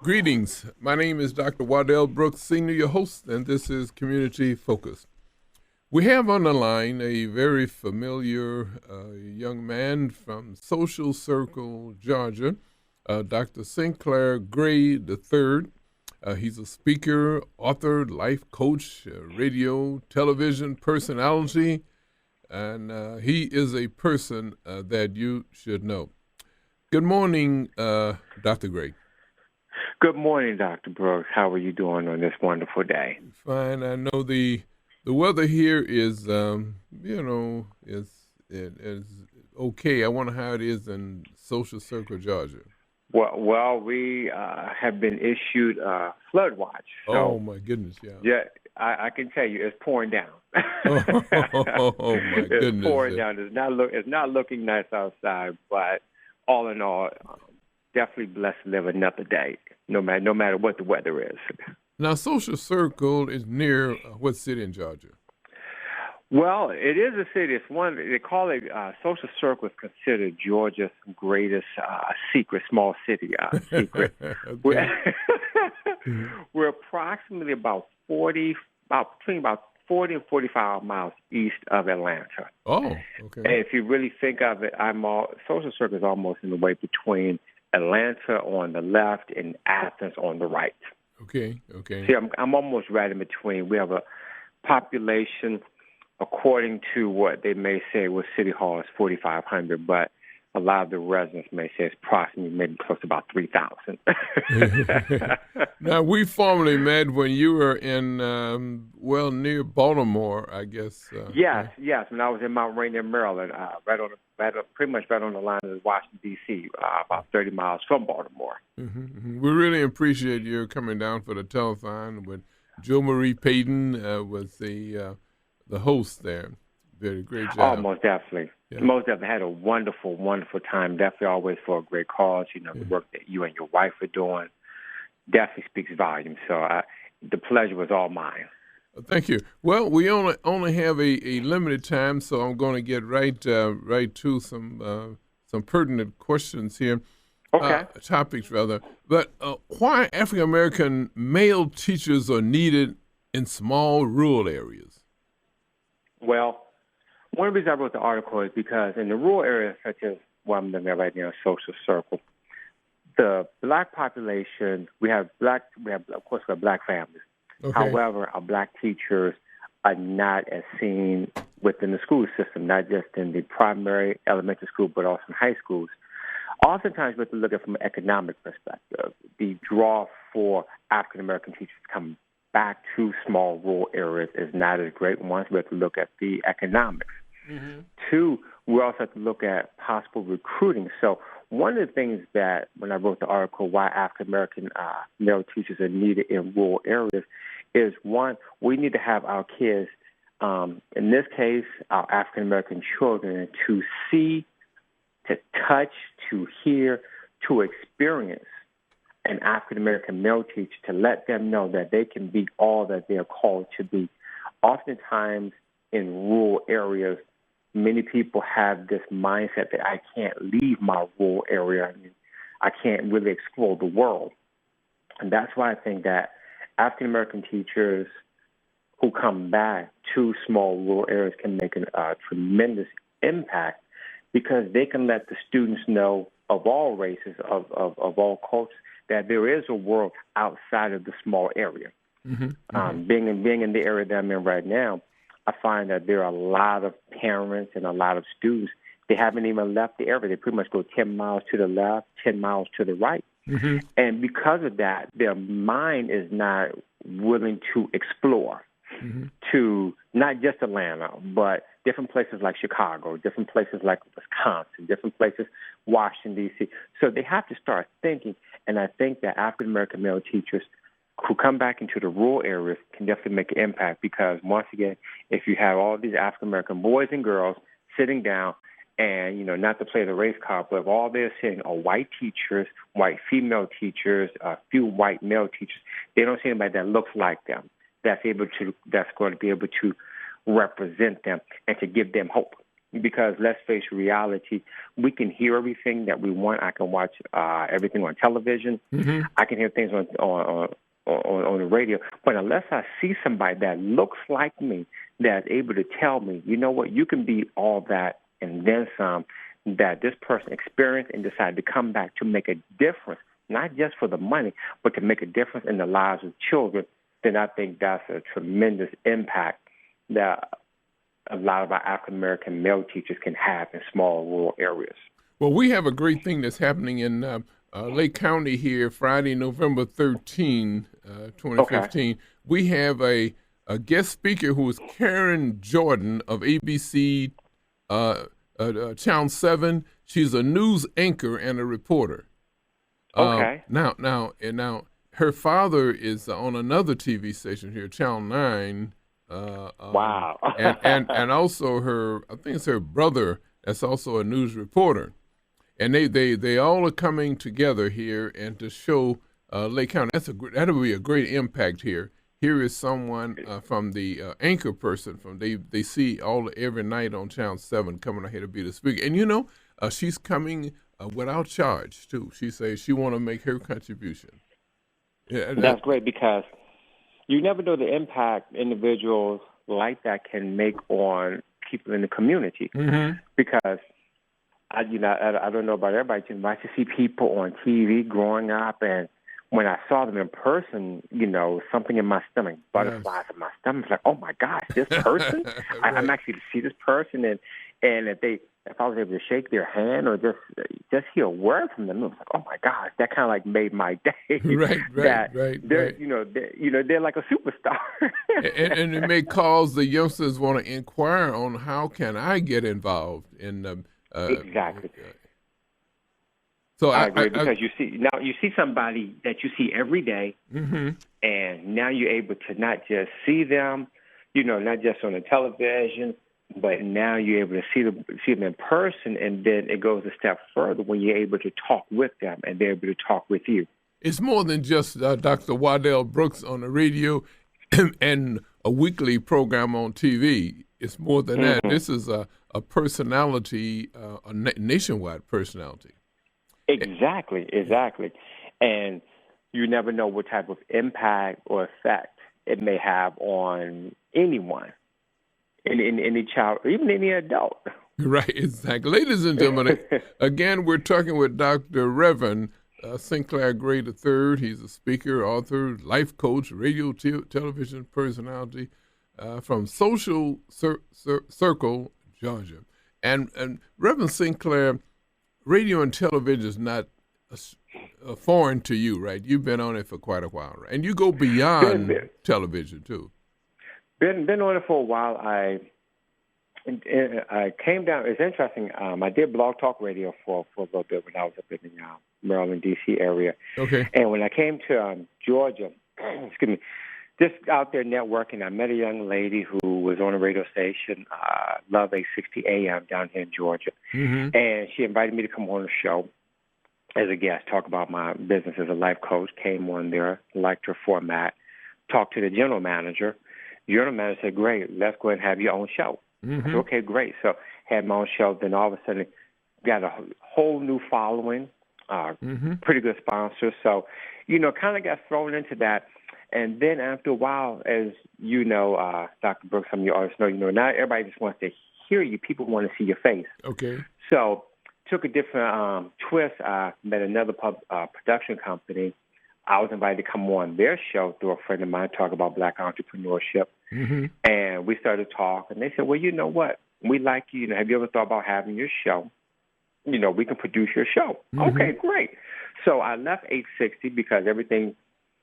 Greetings. My name is Dr. Waddell Brooks, Sr., your host, and this is Community Focus. We have on the line a very familiar young man from Social Circle, Georgia, Dr. Sinclair Grey III. He's a speaker, author, life coach, radio, television personality, and he is a person that you should know. Good morning, Dr. Grey. Good morning, Dr. Brooks. How are you doing on this wonderful day? Fine. I know the weather here is, is okay. I wonder how it is in Social Circle, Georgia. Well, we have been issued a flood watch. So, oh my goodness, yeah. Yeah, I can tell you, it's pouring down. oh my goodness, it's pouring down. It's not looking nice outside, but all in all, definitely blessed to live another day, no matter what the weather is. Now, Social Circle is near what city in Georgia? Well, it is a city. It's one, they call it, Social Circle is considered Georgia's greatest small city secret. We're approximately between 40 and 45 miles east of Atlanta. Oh, okay. And if you really think of it, Social Circle is almost in the way between Atlanta on the left and Athens on the right. Okay. See, I'm almost right in between. We have a population, according to what they may say was City Hall is 4,500, but a lot of the residents may say it's approximately maybe close to about 3,000. Now, we formerly met when you were in, near Baltimore, I guess. Yes. When I was in Mount Rainier, Maryland, pretty much right on the line of Washington, D.C., about 30 miles from Baltimore. Mm-hmm. We really appreciate you coming down for the telethon with Joe Marie Payton was the host there. Did a great job. Oh, most definitely. Yeah. Most definitely had a wonderful, wonderful time. Definitely always for a great cause. The work that you and your wife are doing definitely speaks volumes. So the pleasure was all mine. Thank you. Well, we only have a limited time, so I'm going to get right to some pertinent questions here. Okay. Topics, rather. But why African American male teachers are needed in small rural areas? Well, one of the reasons I wrote the article is because in the rural areas such as where I'm living right now, Social Circle, the black population, we have black families. Okay. However, our black teachers are not as seen within the school system, not just in the primary, elementary school, but also in high schools. Oftentimes, we have to look at it from an economic perspective. The draw for African American teachers to come back to small rural areas is not as great. Once we have to look at the economics. Mm-hmm. Two, we also have to look at possible recruiting. So one of the things that when I wrote the article, why African American male teachers are needed in rural areas, is one, we need to have our kids, in this case, our African American children, to see, to touch, to hear, to experience an African American male teacher, to let them know that they can be all that they are called to be. Oftentimes in rural areas, many people have this mindset that I can't leave my rural area. I can't really explore the world. And that's why I think that African American teachers who come back to small rural areas can make a tremendous impact, because they can let the students know of all races, of all cultures, that there is a world outside of the small area. Mm-hmm. Being in the area that I'm in right now, I find that there are a lot of parents and a lot of students, they haven't even left the area. They pretty much go 10 miles to the left, 10 miles to the right. Mm-hmm. And because of that, their mind is not willing to explore, mm-hmm. to not just Atlanta, but different places like Chicago, different places like Wisconsin, different places, Washington, D.C. So they have to start thinking. And I think that African-American male teachers who come back into the rural areas can definitely make an impact, because, once again, if you have all these African-American boys and girls sitting down and, not to play the race card, but if all they're seeing are white teachers, white female teachers, a few white male teachers, they don't see anybody that looks like them, that's going to be able to represent them and to give them hope. because let's face reality, we can hear everything that we want. I can watch everything on television. Mm-hmm. I can hear things on the radio. But unless I see somebody that looks like me, that's able to tell me, you know what, you can be all that and then some, that this person experienced and decided to come back to make a difference, not just for the money, but to make a difference in the lives of children, then I think that's a tremendous impact that a lot of our African-American male teachers can have in small rural areas. Well, we have a great thing that's happening in Lake County here, Friday, November 13, 2015. Okay. We have a guest speaker who is Karen Jordan of ABC Channel 7. She's a news anchor and a reporter. Okay. Now, her father is on another TV station here, Channel 9. Wow. and also I think it's her brother that's also a news reporter. And they all are coming together here and to show Lake County. That'll be a great impact here. Here is someone from the anchor person from they see every night on Channel 7 coming ahead to be the speaker. And she's coming without charge too. She says she want to make her contribution. Yeah, that's great because you never know the impact individuals like that can make on people in the community. Mm-hmm. Because I don't know about everybody, but I just see people on TV growing up, and when I saw them in person, something in my stomach, butterflies in my stomach, like, oh my gosh, this person! Right. I'm actually to see this person, and if I was able to shake their hand or just hear a word from them, it was like, oh my gosh, that kind of like made my day. Right. They're like a superstar. and it may cause the youngsters want to inquire on how can I get involved in. Exactly. So I agree because you see somebody that you see every day, mm-hmm. and now you're able to not just see them, not just on the television, but now you're able to see them in person, and then it goes a step further when you're able to talk with them and they're able to talk with you. It's more than just Dr. Waddell Brooks on the radio and a weekly program on TV. It's more than mm-hmm. that. This is a personality, a nationwide personality. Exactly. And you never know what type of impact or effect it may have on anyone, any child, or even any adult. Right, exactly. Ladies and gentlemen, again, we're talking with Dr. Reverend Sinclair Grey III. He's a speaker, author, life coach, radio, television personality from Social Circle, Georgia. And Reverend Sinclair, radio and television is not foreign to you, right? You've been on it for quite a while, right? And you go beyond television, too. Been on it for a while. I came down. It's interesting. I did blog talk radio for a little bit when I was up in the Maryland, D.C. area. Okay. And when I came to Georgia, excuse me, just out there networking, I met a young lady who was on a radio station, Love 860 AM down here in Georgia. Mm-hmm. And she invited me to come on the show as a guest, talk about my business as a life coach, came on there, liked her format, talked to the general manager. The general manager said, great, let's go ahead and have your own show. Mm-hmm. I said, okay, great. So had my own show. Then all of a sudden got a whole new following, mm-hmm. pretty good sponsors. So, kind of got thrown into that. And then after a while, as you know, Dr. Brooks, some of your audience know, not everybody just wants to hear you. People want to see your face. Okay. So took a different twist. I met another production company. I was invited to come on their show through a friend of mine, talk about Black entrepreneurship. Mm-hmm. And we started to talk. And they said, well, you know what? We like you. Have you ever thought about having your show? We can produce your show. Mm-hmm. Okay, great. So I left 860 because everything,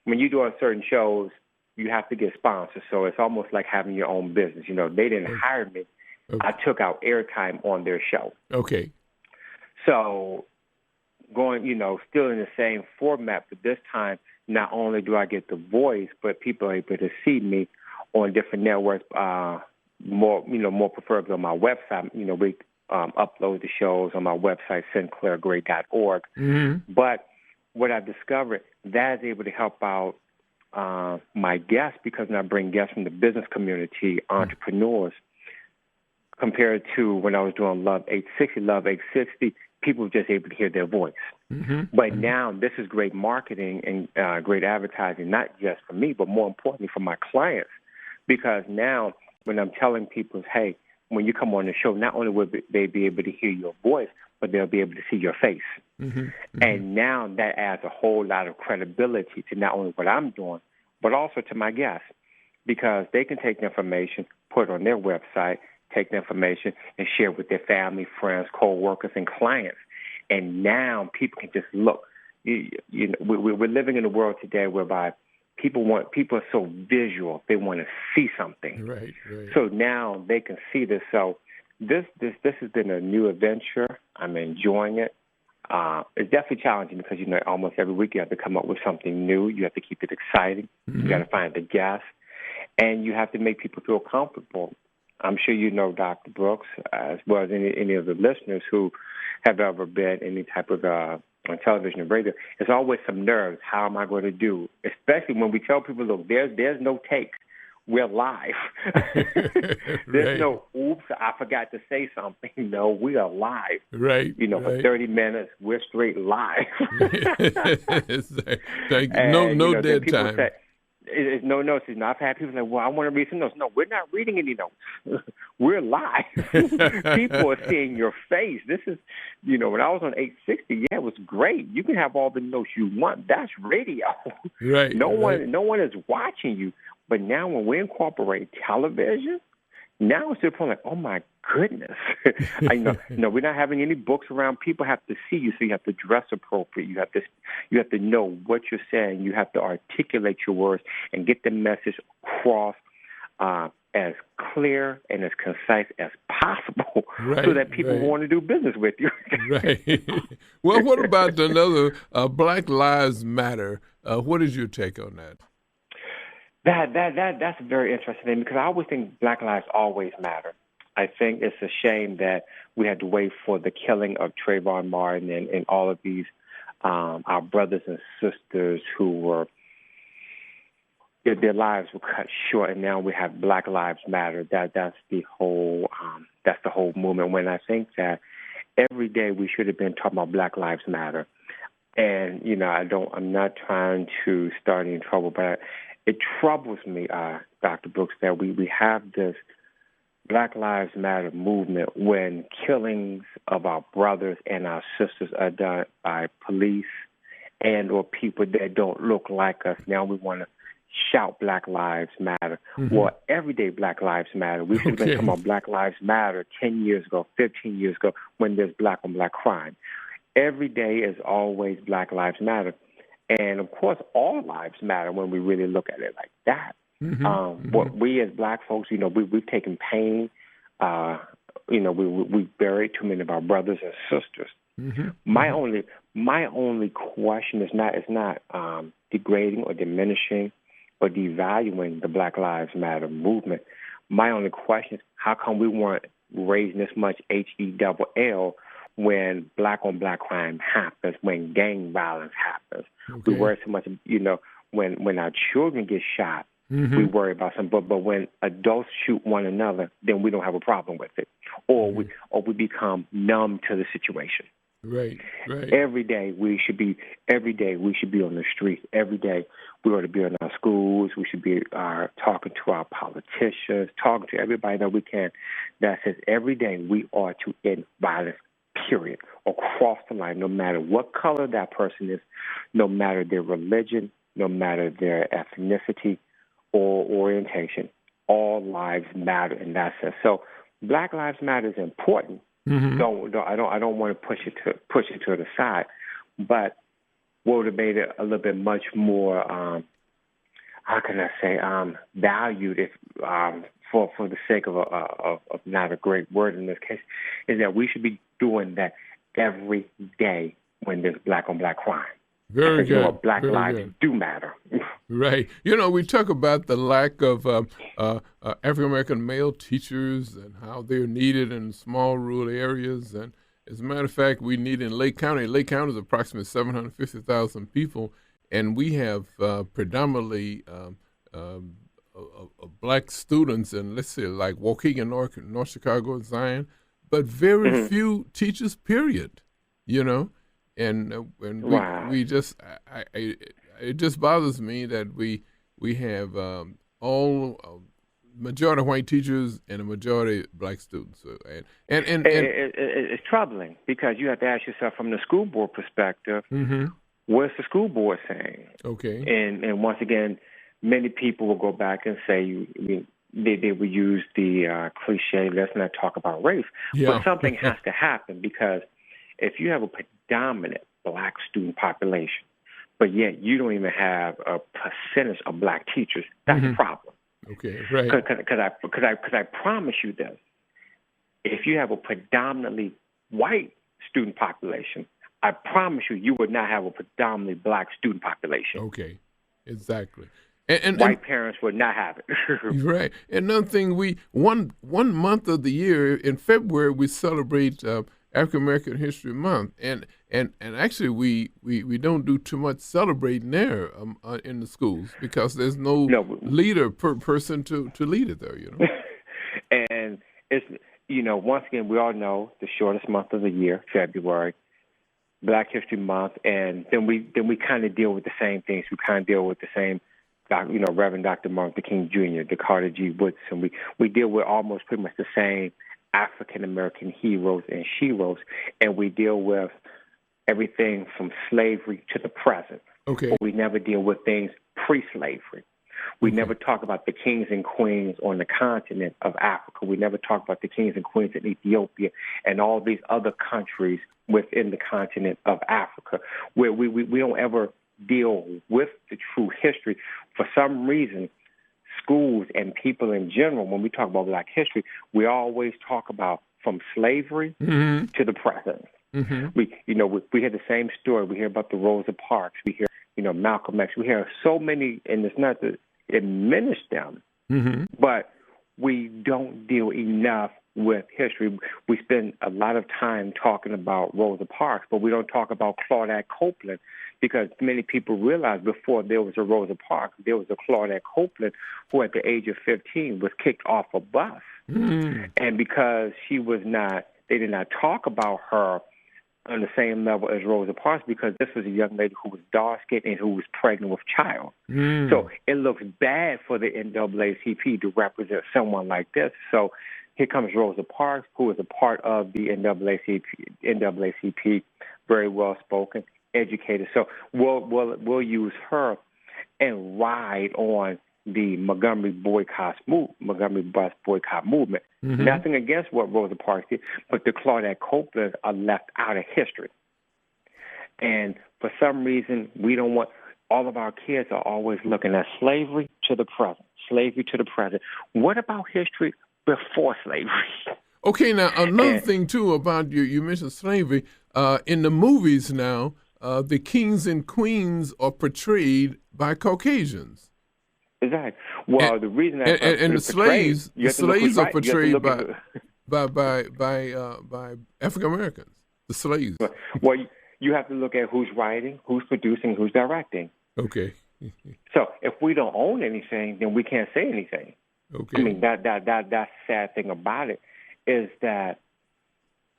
when you do on certain shows, you have to get sponsors. So it's almost like having your own business. They didn't hire me. Okay. I took out airtime on their show. Okay. So going, still in the same format, but this time not only do I get the voice, but people are able to see me on different networks, more preferably on my website. We upload the shows on my website, sinclairgrey.org. Mm-hmm. But what I've discovered, that is able to help out my guests because when I bring guests from the business community, entrepreneurs, compared to when I was doing Love 860. Love 860, people were just able to hear their voice. But now this is great marketing and great advertising, not just for me, but more importantly for my clients. Because now when I'm telling people, hey, when you come on the show, not only will they be able to hear your voice, but they'll be able to see your face. And now that adds a whole lot of credibility to not only what I'm doing, but also to my guests, because they can take the information, put it on their website, take the information and share it with their family, friends, co-workers, and clients. And now people can just look. We're living in a world today whereby people are so visual. They want to see something. Right. So now they can see this. So this has been a new adventure. I'm enjoying it. It's definitely challenging because, almost every week you have to come up with something new. You have to keep it exciting. You got to find the guests. And you have to make people feel comfortable. I'm sure you know Dr. Brooks, as well as any of the listeners who have ever been any type of on television and radio. There's always some nerves. How am I going to do? Especially when we tell people, look, there's no takes. We're live. There's no, oops, I forgot to say something. No, we are live. Right. For 30 minutes, we're straight live. Thank you. No dead time. It's no notes. I've had people say, well, I want to read some notes. No, we're not reading any notes. We're live. People are seeing your face. This is, when I was on 860, it was great. You can have all the notes you want. That's radio. Right. No one is watching you. But now when we incorporate television, now it's to the point like, oh my goodness. No, we're not having any books around. People have to see you, so you have to dress appropriate. You have to know what you're saying. You have to articulate your words and get the message across as clear and as concise as possible, so that people want to do business with you. Right. Well, what about another Black Lives Matter? What is your take on that? That's a very interesting thing, because I always think Black lives always matter. I think it's a shame that we had to wait for the killing of Trayvon Martin and all of these our brothers and sisters who were their lives were cut short, and now we have Black Lives Matter. That's the whole movement. When I think that every day we should have been talking about Black Lives Matter, and I'm not trying to start any trouble, but it troubles me, Dr. Brooks, that we have this Black Lives Matter movement when killings of our brothers and our sisters are done by police and or people that don't look like us. Now we want to shout Black Lives Matter. Well, everyday Black Lives Matter. We should have been talking about Black Lives Matter 10 years ago, 15 years ago, when there's black on black crime. Every day is always Black Lives Matter. And, of course, all lives matter when we really look at it like that. What we as black folks, we've taken pain. We've buried too many of our brothers and sisters. My only question is not degrading or diminishing or devaluing the Black Lives Matter movement. My only question is, how come we weren't raising this much HELL when black-on-black crime happens, when gang violence happens? We worry so much, when our children get shot, we worry about something. But when adults shoot one another, then we don't have a problem with it, or we become numb to the situation. Right. Every day we should be on the streets. Every day we ought to be in our schools. We should be talking to our politicians, talking to everybody that we can. That says every day we ought to end violence. Period. Across the line, no matter what color that person is, no matter their religion, no matter their ethnicity or orientation, all lives matter in that sense. So, Black Lives Matter is important. I don't want to push it to the side, but what would have made it a little bit much more, valued if for the sake of not a great word in this case, is that we should be doing that every day when there's black on black crime. Very good. Black lives do matter. Right. We talk about the lack of African American male teachers and how they're needed in small rural areas. And as a matter of fact, we need in Lake County. Lake County is approximately 750,000 people, and we have predominantly of black students in, let's say, like Waukegan, North Chicago, Zion, but very few teachers, period, you know. And Wow. we just, it just bothers me that we have all majority white teachers and a majority black students. So, and It's troubling because you have to ask yourself from the school board perspective, mm-hmm. what's the school board saying? Okay. And once again, many people will go back and say they will use the cliche, let's not talk about race. Yeah. But something has to happen because if you have a predominant black student population, but yet you don't even have a percentage of black teachers, that's a problem. Okay, right. Because I promise you this: if you have a predominantly white student population, I promise you would not have a predominantly black student population. Okay, exactly. White parents would not have it. Right. Another thing, one month of the year in February we celebrate African American History Month, and actually we don't do too much celebrating there in the schools because there's no leader per person to lead it there, you know. And it's once again we all know the shortest month of the year, February, Black History Month, and then we kind of deal with the same things. We kind of deal with the same. Reverend Dr. Martin Luther King Jr., the Carter G. Woodson. We deal with almost pretty much the same African American heroes and sheroes, and we deal with everything from slavery to the present. Okay. But we never deal with things pre-slavery. We never talk about the kings and queens on the continent of Africa. We never talk about the kings and queens in Ethiopia and all these other countries within the continent of Africa, where we don't ever deal with the true history. For some reason, schools and people in general, when we talk about Black history, we always talk about from slavery to the present. Mm-hmm. We hear the same story. We hear about the Rosa Parks. We hear, Malcolm X. We hear so many, and it's not to diminish them, but we don't deal enough with history. We spend a lot of time talking about Rosa Parks, but we don't talk about Claudette Copeland, because many people realize before there was a Rosa Parks, there was a Claudette Copeland who at the age of 15 was kicked off a bus. And because they did not talk about her on the same level as Rosa Parks, because this was a young lady who was dark-skinned and who was pregnant with child. So it looks bad for the NAACP to represent someone like this. So here comes Rosa Parks, who is a part of the NAACP, very well-spoken, educated. So we'll use her and ride on the Montgomery bus boycott movement. Nothing against what Rosa Parks did, but the Claudette Copelands are left out of history. And for some reason, we don't want, all of our kids are always looking at slavery to the present, slavery to the present. What about history before slavery? Okay, now another thing too about you mentioned slavery. In the movies now, the kings and queens are portrayed by Caucasians. Exactly. Well, the reason that the slaves are portrayed by African Americans. The slaves. Well, you have to look at who's writing, who's producing, who's directing. Okay. So if we don't own anything, then we can't say anything. Okay. I mean that's the sad thing about it is that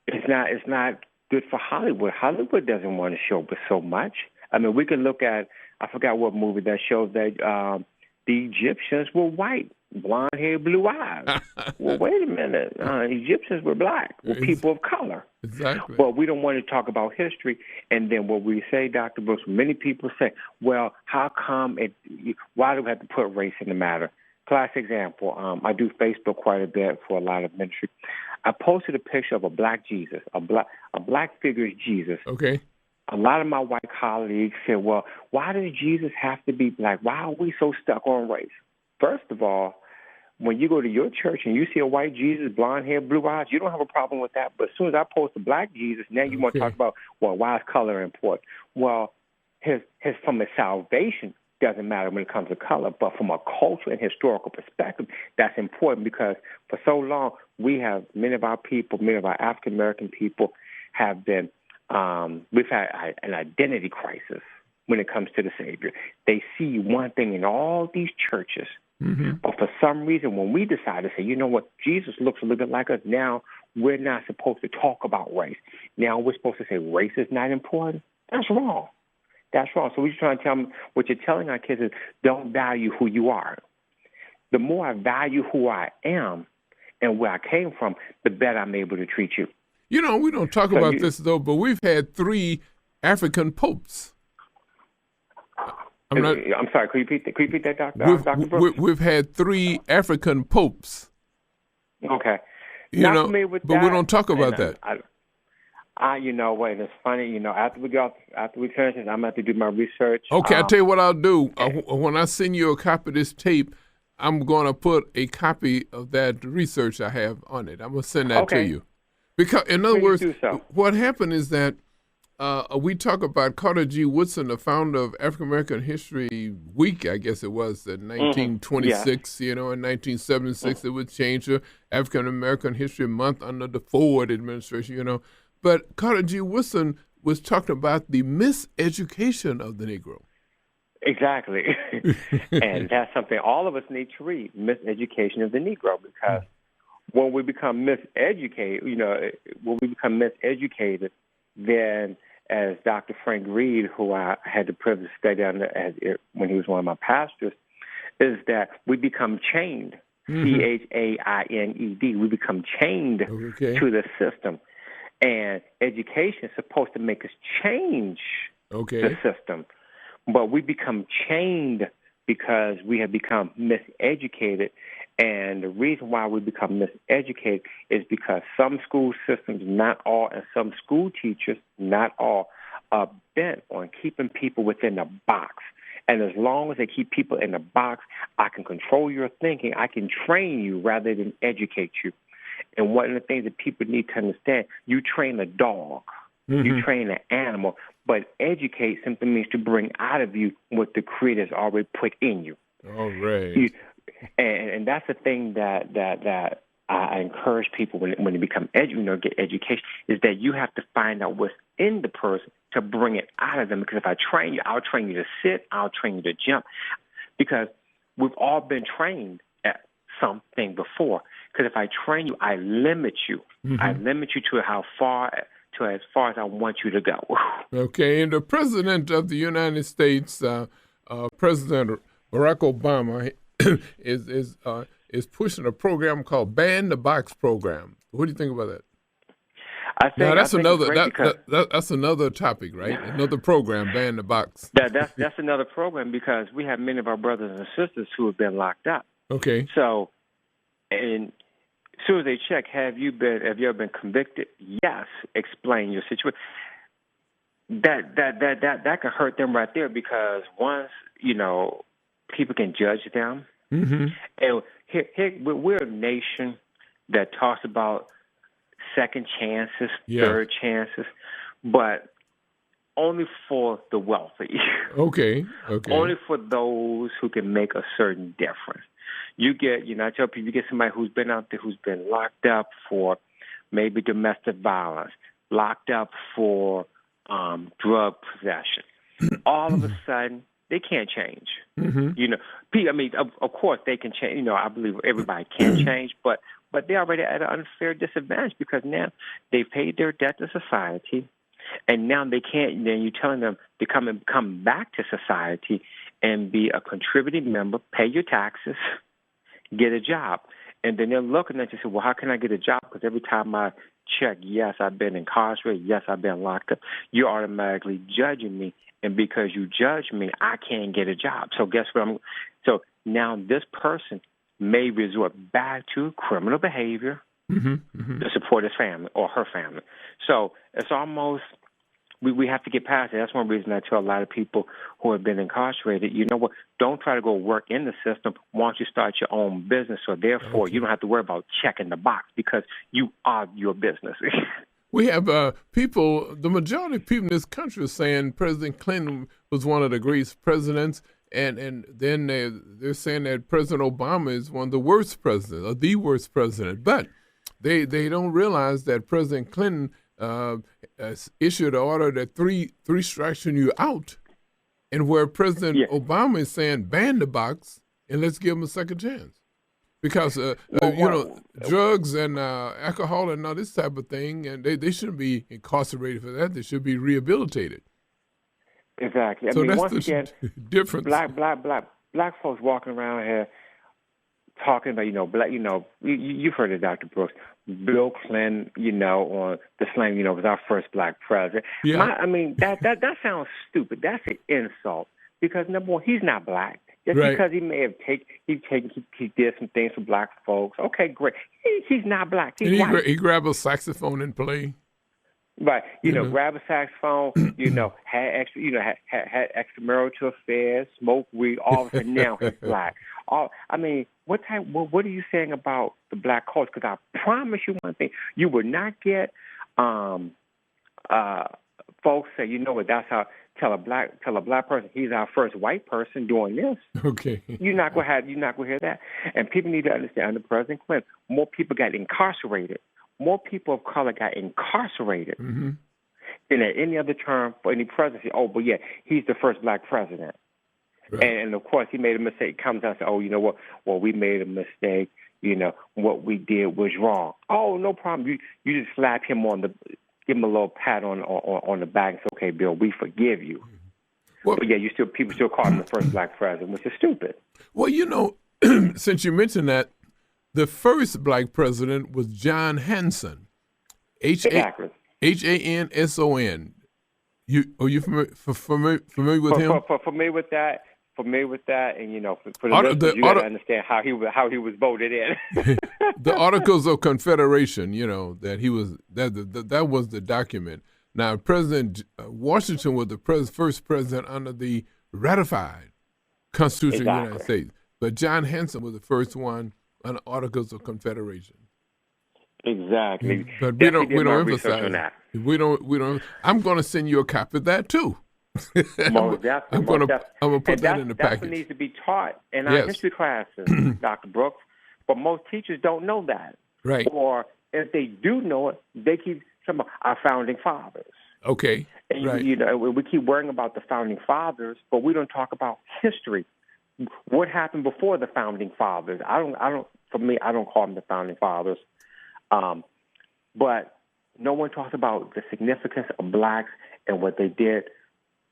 it's not good for Hollywood. Hollywood doesn't want to show us so much. I mean, we can look at, I forgot what movie that shows that the Egyptians were white, blonde hair, blue eyes. Well, wait a minute. Egyptians were black, were people of color. Exactly. But we don't want to talk about history. And then what we say, Dr. Brooks, many people say, well, how come why do we have to put race in the matter? Classic example, I do Facebook quite a bit for a lot of ministry. I posted a picture of a black Jesus, a black figure is Jesus. Okay. A lot of my white colleagues said, well, why does Jesus have to be black? Why are we so stuck on race? First of all, when you go to your church and you see a white Jesus, blonde hair, blue eyes, you don't have a problem with that. But as soon as I post a black Jesus, now you want to talk about, well, why is color important? Well, his from his salvation doesn't matter when it comes to color, but from a cultural and historical perspective, that's important because for so long, many of our African-American people have been, we've had an identity crisis. when it comes to the Savior. They see one thing in all these churches. Mm-hmm. But for some reason, when we decide to say, you know what, Jesus looks a little bit like us, now we're not supposed to talk about race. Now we're supposed to say race is not important. That's wrong. That's wrong. So we're trying to tell them, what you're telling our kids is don't value who you are. The more I value who I am and where I came from, the better I'm able to treat you. You know, we don't talk about this, though, but we've had 3 African popes. I'm sorry, could you repeat that, Dr. Brooks? We've had 3 African popes. Okay. You know, with but that, we don't talk about that. You know, wait, it's funny. You know, after we finish this, I'm going to have to do my research. Okay, I'll tell you what I'll do. When I send you a copy of this tape, I'm going to put a copy of that research I have on it. I'm going to send that to you. Because, in other words, what happened is that we talk about Carter G. Woodson, the founder of African American History Week, I guess it was, in 1926, you know, in 1976, it would change to African American History Month under the Ford administration, you know. But Carter G. Woodson was talking about the miseducation of the Negro. Exactly. And that's something all of us need to read, Miseducation of the Negro, because when we become miseducated, then as Dr. Frank Reed, who I had the privilege to study under when he was one of my pastors, is that we become chained, CHAINED. We become chained to the system. And education is supposed to make us change the system. But we become chained because we have become miseducated. And the reason why we become miseducated is because some school systems, not all, and some school teachers, not all, are bent on keeping people within a box. And as long as they keep people in a box, I can control your thinking. I can train you rather than educate you. And one of the things that people need to understand, you train a dog, you train an animal, but educate simply means to bring out of you what the Creator has already put in you. All right. And that's the thing that I encourage people when they become get education, is that you have to find out what's in the person to bring it out of them. Because if I train you, I'll train you to sit, I'll train you to jump. Because we've all been trained at something before. Because if I train you, I limit you. I limit you to as far as I want you to go. Okay, and the President of the United States, President Barack Obama, is pushing a program called Ban the Box program. What do you think about that? That's another topic, right? Another program, Ban the Box. That's another program, because we have many of our brothers and sisters who have been locked up. Okay. So, and as soon as they check, have you ever been convicted? Yes. Explain your situation. That could hurt them right there, because once, people can judge them. And here, we're a nation that talks about second chances, third chances, but only for the wealthy. Okay. Only for those who can make a certain difference. You get, I tell people, you get somebody who's been out there, who's been locked up for maybe domestic violence, locked up for drug possession. All of a sudden, they can't change. Of course they can change. I believe everybody can change, but they're already at an unfair disadvantage, because now they've paid their debt to society, and now they can't. Then you're telling them to come back to society and be a contributing member, pay your taxes, get a job. And then they're looking at you and say, well, how can I get a job? Because every time I check, yes, I've been incarcerated, yes, I've been locked up, you're automatically judging me. And because you judge me, I can't get a job. So guess what? So now this person may resort back to criminal behavior to support his family or her family. So it's almost, we have to get past it. That's one reason I tell a lot of people who have been incarcerated, you know what, don't try to go work in the system. Why don't you start your own business? So therefore, you don't have to worry about checking the box, because you are your business. We have people, the majority of people in this country are saying President Clinton was one of the greatest presidents, and then they're saying that President Obama is one of the worst presidents, or the worst president. But they don't realize that President Clinton issued an order that three strikes and you're out. and where President Yeah. Obama is saying ban the box and let's give them a second chance. Because, drugs and alcohol and all this type of thing, and they shouldn't be incarcerated for that. They should be rehabilitated. Exactly. I So mean, that's once the again, difference. black folks walking around here talking about, black, you've heard of Dr. Brooks, Bill Clinton, on the slang, was our first black president. Yeah. That sounds stupid. That's an insult because number one, he's not black. Just Right. because he may have he did some things for black folks. Okay, great. He's not black. He's white. He grab a saxophone and play. Right, grab a saxophone, had extramarital affairs, smoke weed, all of a sudden now he's black. What are you saying about the black culture? Because I promise you one thing, you would not get folks say, that's how tell a black person he's our first white person doing this. Okay. You're not gonna hear that. And people need to understand under President Clinton, more people got incarcerated. More people of color got incarcerated than at any other term for any presidency. Oh, but yeah, he's the first black president. Right. And of course, he made a mistake. Comes out and says, oh, you know what? Well, we made a mistake. What we did was wrong. Oh, no problem. You just slap him give him a little pat on the back and say, okay, Bill, we forgive you. Well, but yeah, people still call him the first black president, which is stupid. Well, since you mentioned that, the first black president was John Hanson, Exactly. Hanson. Are you familiar with him? Familiar with that. And for the listeners, you got to understand how he was voted in. The Articles of Confederation, that he was that was the document. Now, President Washington was the first president under the ratified Constitution of the United States, but John Hanson was the first one on the Articles of Confederation. Exactly. But we don't emphasize that. We don't. I'm going to send you a copy of that too. Most definitely. I'm going to put that in the package. That's what needs to be taught in our history classes, Dr. Brooks. But most teachers don't know that. Right. Or if they do know it, they keep some of our founding fathers. Okay. And right. We keep worrying about the founding fathers, but we don't talk about history. What happened before the founding fathers? For me, I don't call them the founding fathers. But no one talks about the significance of blacks and what they did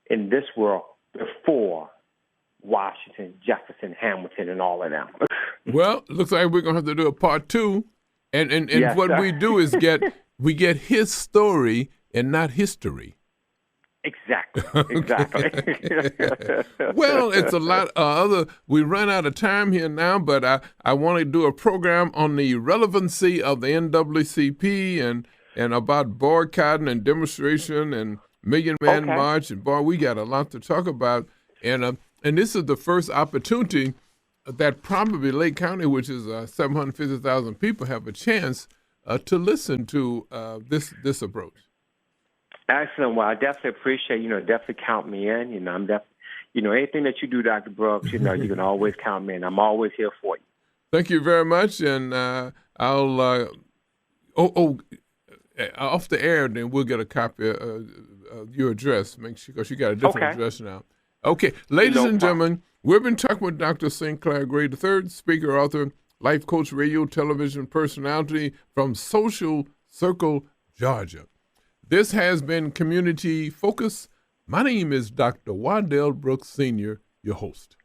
in this world before Washington, Jefferson, Hamilton, and all of them. Well, looks like we're going to have to do a part 2. And yes, what sir. we do is we get his story and not history. Exactly. Well, it's a lot other. We run out of time here now, but I want to do a program on the relevancy of the NAACP and about boycotting and demonstration and Million Man March. And boy, we got a lot to talk about. And this is the first opportunity that probably Lake County, which is 750,000 people, have a chance to listen to this approach. Excellent. Well, I definitely appreciate, definitely count me in. I'm definitely, anything that you do, Dr. Brooks, you can always count me in. I'm always here for you. Thank you very much. And I'll, off the air, then we'll get a copy of your address. Make sure, because you got a different address now. Okay. Ladies and gentlemen, we've been talking with Dr. Sinclair Grey III, speaker, author, life coach, radio, television personality from Social Circle, Georgia. This has been Community Focus. My name is Dr. Waddell Brooks Sr., your host.